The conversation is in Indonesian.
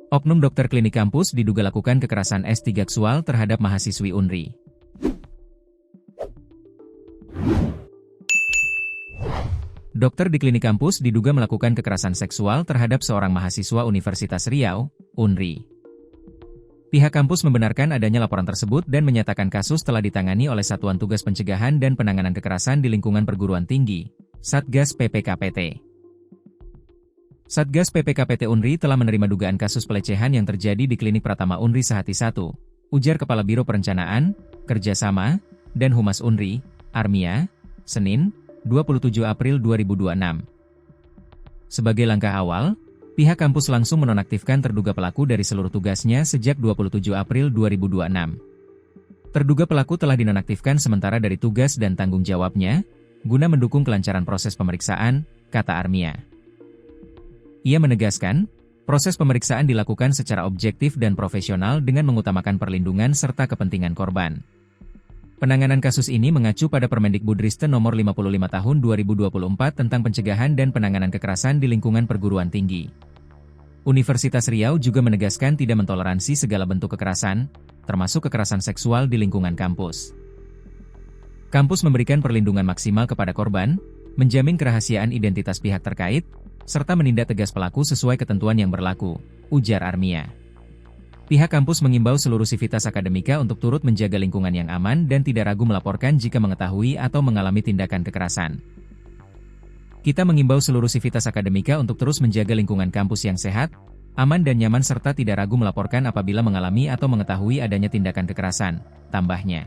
Oknum dokter klinik kampus diduga lakukan kekerasan S3 seksual terhadap mahasiswi UNRI. Dokter di klinik kampus diduga melakukan kekerasan seksual terhadap seorang mahasiswa Universitas Riau, UNRI. Pihak kampus membenarkan adanya laporan tersebut dan menyatakan kasus telah ditangani oleh Satuan Tugas Pencegahan dan Penanganan Kekerasan di Lingkungan Perguruan Tinggi, Satgas PPKPT. Satgas PPKPT UNRI telah menerima dugaan kasus pelecehan yang terjadi di Klinik Pratama UNRI Sehati 1, ujar Kepala Biro Perencanaan, Kerjasama, dan Humas UNRI, Armia, Senin, 27 April 2026. Sebagai langkah awal, pihak kampus langsung menonaktifkan terduga pelaku dari seluruh tugasnya sejak 27 April 2026. Terduga pelaku telah dinonaktifkan sementara dari tugas dan tanggung jawabnya, guna mendukung kelancaran proses pemeriksaan, kata Armia. Ia menegaskan, proses pemeriksaan dilakukan secara objektif dan profesional dengan mengutamakan perlindungan serta kepentingan korban. Penanganan kasus ini mengacu pada Permendikbudristek Nomor 55 Tahun 2024 tentang pencegahan dan penanganan kekerasan di lingkungan perguruan tinggi. Universitas Riau juga menegaskan tidak mentoleransi segala bentuk kekerasan, termasuk kekerasan seksual di lingkungan kampus. Kampus memberikan perlindungan maksimal kepada korban, menjamin kerahasiaan identitas pihak terkait, serta menindak tegas pelaku sesuai ketentuan yang berlaku, ujar Armia. Pihak kampus mengimbau seluruh sivitas akademika untuk turut menjaga lingkungan yang aman dan tidak ragu melaporkan jika mengetahui atau mengalami tindakan kekerasan. Kita mengimbau seluruh sivitas akademika untuk terus menjaga lingkungan kampus yang sehat, aman dan nyaman serta tidak ragu melaporkan apabila mengalami atau mengetahui adanya tindakan kekerasan, tambahnya.